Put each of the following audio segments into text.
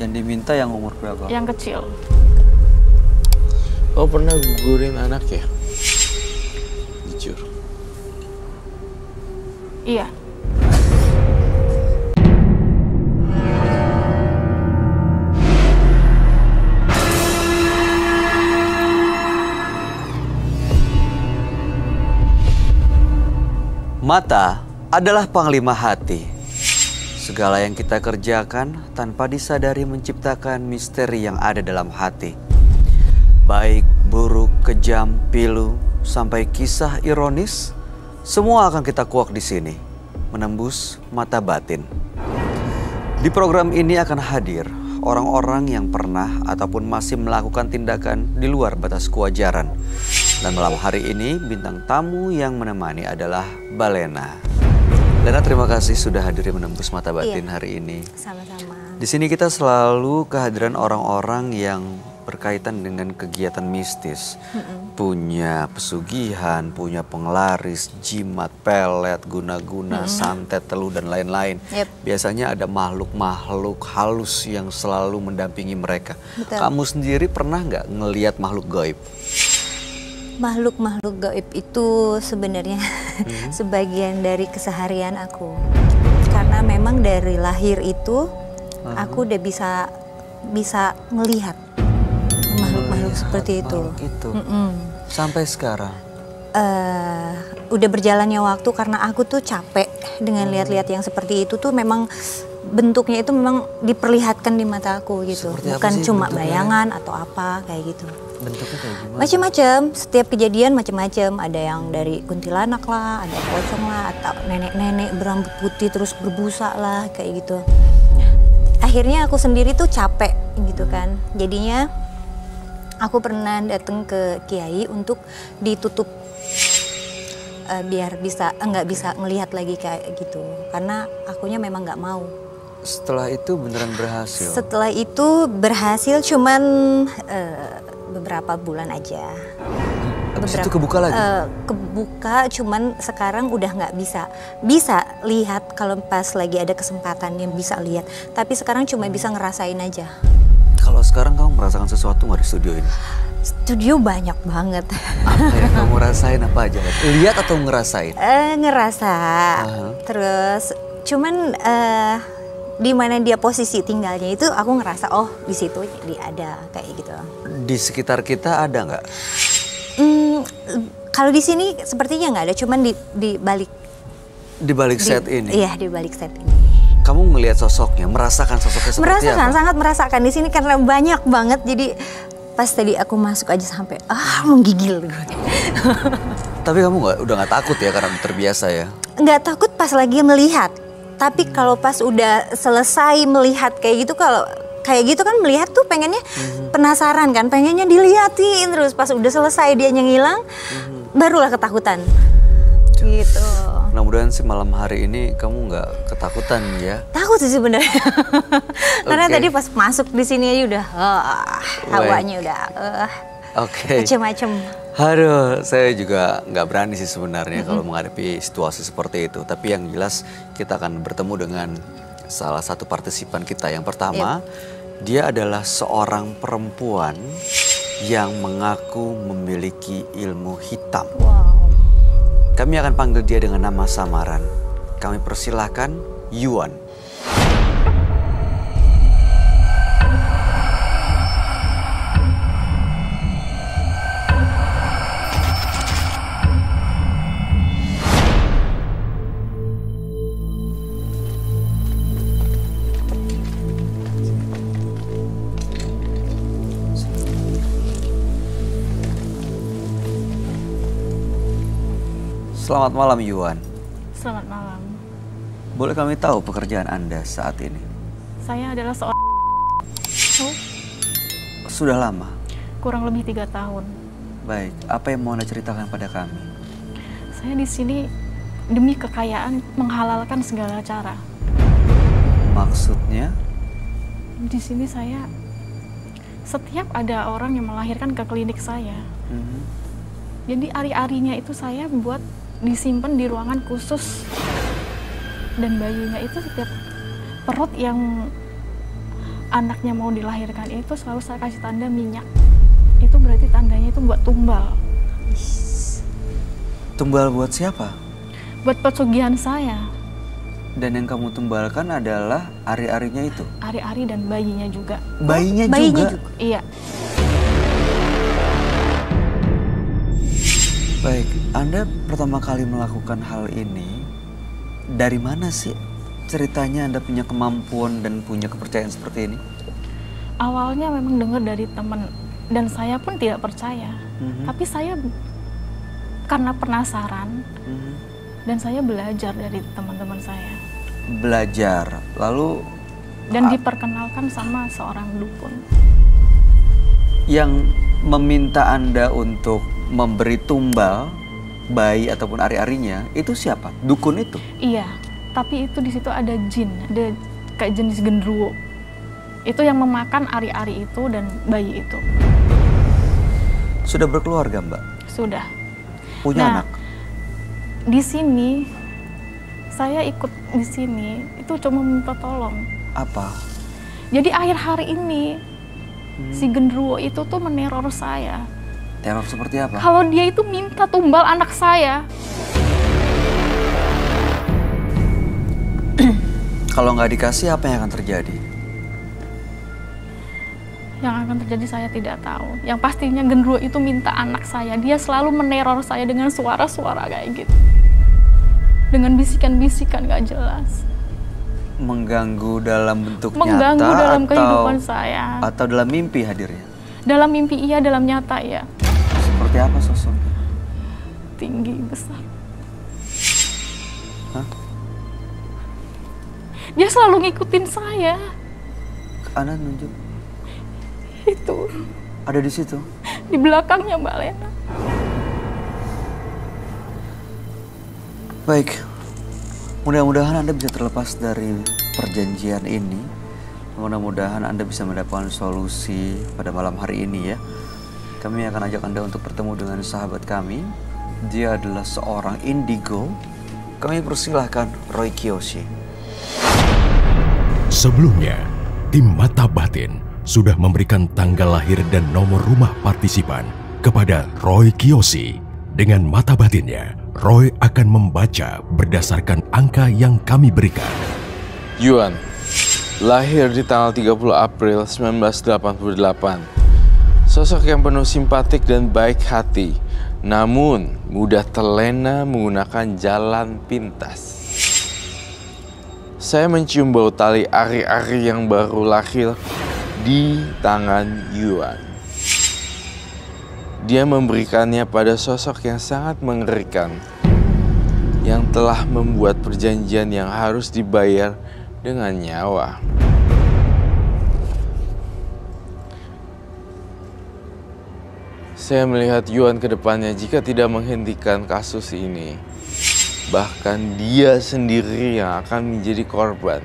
Yang diminta yang umur berapa? Yang kecil. Oh, pernah gugurin anak ya? Jujur. Iya. Mata adalah panglima hati. Segala yang kita kerjakan tanpa disadari menciptakan misteri yang ada dalam hati. Baik, buruk, kejam, pilu, sampai kisah ironis, semua akan kita kuak di sini, menembus mata batin. Di program ini akan hadir orang-orang yang pernah ataupun masih melakukan tindakan di luar batas kewajaran. Dan malam hari ini bintang tamu yang menemani adalah Mbak Lena. Lena, terima kasih sudah hadir menembus mata batin hari ini. Sama-sama. Di sini kita selalu kehadiran orang-orang yang berkaitan dengan kegiatan mistis. Punya pesugihan, punya penglaris, jimat, pelet, guna-guna, santet, teluh, dan lain-lain. Biasanya ada makhluk-makhluk halus yang selalu mendampingi mereka. Betul. Kamu sendiri pernah nggak ngelihat makhluk gaib? Makhluk-makhluk gaib itu sebenarnya sebagian dari keseharian aku. Karena memang dari lahir itu aku udah bisa ngelihat makhluk-makhluk seperti itu. Sampai sekarang? Udah berjalannya waktu karena aku tuh capek dengan lihat-lihat yang seperti itu tuh memang bentuknya itu memang diperlihatkan di mata aku gitu. Seperti bukan cuma bentuknya? bayangan atau apa kayak gitu. Bentuknya kayak gimana? Macam-macam, setiap kejadian macam-macam. Ada yang dari kuntilanak lah, ada pocong lah, atau nenek-nenek berambut putih terus berbusa lah, kayak gitu. Akhirnya aku sendiri tuh capek gitu kan. Jadinya aku pernah datang ke kiai untuk ditutup biar nggak bisa ngelihat lagi kayak gitu. Karena akunya memang nggak mau. Setelah itu beneran berhasil? Setelah itu berhasil cuman beberapa bulan aja. Habis itu kebuka lagi? Kebuka, cuman sekarang udah nggak bisa lihat kalau pas lagi ada kesempatan yang bisa lihat. Tapi sekarang cuma bisa ngerasain aja. Kalau sekarang kamu merasakan sesuatu nggak di studio ini? Studio banyak banget. Apa yang kamu rasain apa aja? Lihat atau ngerasain? Ngerasa. Terus cuman di mana dia posisi tinggalnya itu aku ngerasa oh di situ dia ada kayak gitu. Di sekitar kita ada nggak? Kalau di sini sepertinya nggak ada, cuman di balik. Di balik set ini? Iya, di balik set ini. Kamu ngelihat sosoknya, merasakan sosoknya seperti apa? Sangat merasakan di sini karena banyak banget. Jadi pas tadi aku masuk aja sampai menggigil. Tapi kamu udah nggak takut ya karena terbiasa ya? Nggak takut pas lagi melihat. Tapi kalau pas udah selesai melihat kayak gitu, kalau kayak gitu kan melihat tuh pengennya penasaran kan, pengennya dilihatin terus. Pas udah selesai dia ngilang, barulah ketakutan. Gitu. Mudah-mudahan sih malam hari ini kamu nggak ketakutan ya? Takut sih sebenarnya. Karena tadi pas masuk di sini aja udah hawanya udah macem-macem. Aduh, saya juga nggak berani sih sebenarnya kalau menghadapi situasi seperti itu. Tapi yang jelas kita akan bertemu dengan salah satu partisipan kita. Yang pertama, dia adalah seorang perempuan yang mengaku memiliki ilmu hitam. Kami akan panggil dia dengan nama samaran. Kami persilahkan Yuan. Selamat malam Yuan. Selamat malam. Boleh kami tahu pekerjaan Anda saat ini? Saya adalah seorang Sudah lama? kurang lebih 3 tahun. Baik, apa yang mau Anda ceritakan pada kami? Saya di sini demi kekayaan menghalalkan segala cara. Maksudnya? Di sini saya setiap ada orang yang melahirkan ke klinik saya. Jadi ari-arinya itu saya buat disimpan di ruangan khusus, dan bayinya itu setiap perut yang anaknya mau dilahirkan itu selalu saya kasih tanda minyak. Itu berarti tandanya itu buat tumbal. Tumbal buat siapa? Buat pesugihan saya. Dan yang kamu tumbalkan adalah ari-arinya itu? Ari-ari dan bayinya juga. Bayinya juga? Iya. Baik, Anda pertama kali melakukan hal ini, dari mana sih ceritanya Anda punya kemampuan dan punya kepercayaan seperti ini? Awalnya memang dengar dari teman, dan saya pun tidak percaya. Tapi saya karena penasaran, dan saya belajar dari teman-teman saya. Belajar, lalu? Dan diperkenalkan sama seorang dukun. Yang meminta Anda untuk memberi tumbal bayi ataupun ari-arinya, itu siapa? Dukun itu? Iya, tapi itu di situ ada jin, ada kayak jenis genderuwo. Itu yang memakan ari-ari itu dan bayi itu. Sudah berkeluarga, Mbak? Sudah. Punya anak? Di sini, saya ikut di sini, itu cuma minta tolong. Apa? Jadi akhir hari ini, si genderuwo itu tuh meneror saya. Teror seperti apa? Kalau dia itu minta tumbal anak saya. Kalau nggak dikasih, apa yang akan terjadi? Yang akan terjadi saya tidak tahu. Yang pastinya genderuwo itu minta anak saya. Dia selalu meneror saya dengan suara-suara kayak gitu. Dengan bisikan-bisikan gak jelas. Mengganggu dalam bentuk Mengganggu nyata dalam atau kehidupan saya. Atau dalam mimpi hadirnya? Dalam mimpi iya, dalam nyata iya. Seperti apa sosoknya? Tinggi, besar. Hah? Dia selalu ngikutin saya. Anda nunjuk? Itu. Ada di situ? Di belakangnya Mbak Lena. Baik. Mudah-mudahan Anda bisa terlepas dari perjanjian ini. Mudah-mudahan Anda bisa mendapatkan solusi pada malam hari ini ya. Kami akan ajak Anda untuk bertemu dengan sahabat kami. Dia adalah seorang indigo. Kami persilahkan Roy Kiyoshi. Sebelumnya, tim Mata Batin sudah memberikan tanggal lahir dan nomor rumah partisipan kepada Roy Kiyoshi. Dengan mata batinnya, Roy akan membaca berdasarkan angka yang kami berikan. Yuan, lahir di tanggal 30 April 1988. Sosok yang penuh simpatik dan baik hati, namun mudah terlena menggunakan jalan pintas. Saya mencium bau tali ari-ari yang baru lahir di tangan Yuan. Dia memberikannya pada sosok yang sangat mengerikan, yang telah membuat perjanjian yang harus dibayar dengan nyawa. Saya melihat Yuan ke depannya jika tidak menghentikan kasus ini. Bahkan dia sendiri yang akan menjadi korban.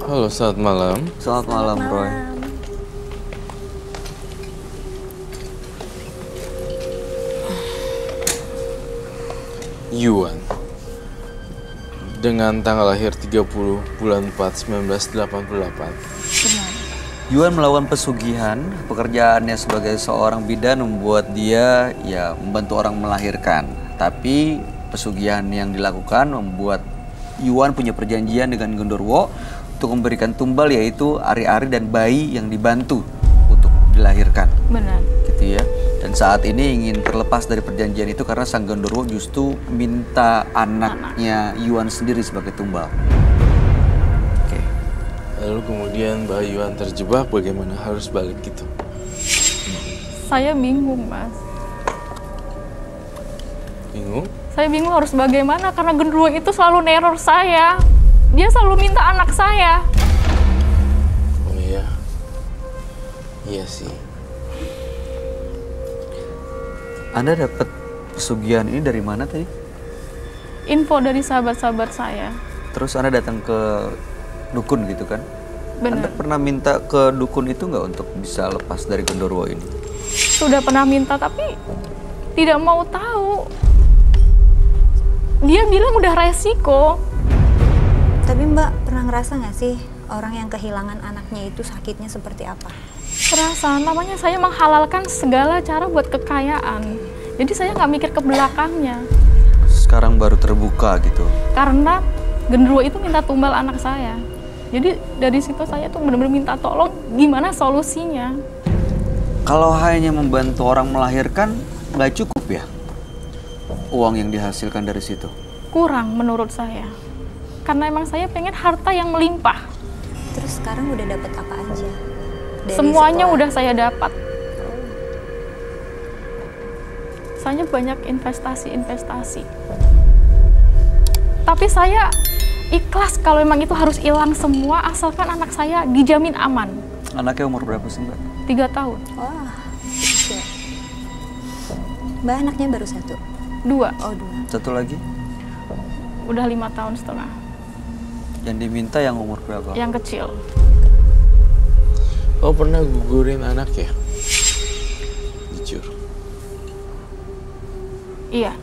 Halo, selamat malam. Selamat malam, Roy. Yuan, dengan tanggal lahir 30 bulan 4 1988. Benar. Yuan melakukan pesugihan. Pekerjaannya sebagai seorang bidan membuat dia membantu orang melahirkan. Tapi pesugihan yang dilakukan membuat Yuan punya perjanjian dengan genderuwo untuk memberikan tumbal, yaitu ari-ari dan bayi yang dibantu untuk dilahirkan. Benar. Gitu ya. Dan saat ini ingin terlepas dari perjanjian itu karena sang genderuwo justru minta anaknya Yuan sendiri sebagai tumbal. Oke. Lalu kemudian Mbak Yuan terjebak, bagaimana harus balik gitu? Saya bingung, Mas. Bingung? Saya bingung harus bagaimana karena genderuwo itu selalu neror saya. Dia selalu minta anak saya. Oh iya. Iya sih. Anda dapat pesugihan ini dari mana tadi? Info dari sahabat-sahabat saya. Terus Anda datang ke dukun gitu kan? Benar. Anda pernah minta ke dukun itu nggak untuk bisa lepas dari genderuwo ini? sudah pernah minta tapi tidak mau tahu. Dia bilang udah resiko. Tapi Mbak pernah ngerasa nggak sih orang yang kehilangan anaknya itu sakitnya seperti apa? Terasa, namanya saya menghalalkan segala cara buat kekayaan. Jadi saya nggak mikir ke belakangnya. Sekarang baru terbuka gitu. Karena genderuwo itu minta tumbal anak saya. Jadi dari situ saya tuh benar-benar minta tolong gimana solusinya. Kalau hanya membantu orang melahirkan, nggak cukup ya? Uang yang dihasilkan dari situ? Kurang menurut saya. Karena emang saya pengen harta yang melimpah. Terus sekarang udah dapat apa aja? Dari Semuanya sekolah? udah saya dapat. Saya banyak investasi. Tapi saya ikhlas kalau memang itu harus hilang semua asalkan anak saya dijamin aman. Anaknya umur berapa sih Mbak? 3 tahun. Wah, kecil. Mbak anaknya baru 1? 2. Oh 2. Satu lagi? Udah 5 tahun setengah. Yang diminta yang umur berapa? Yang kecil. Oh, pernah gugurin anak ya? Jujur. Iya.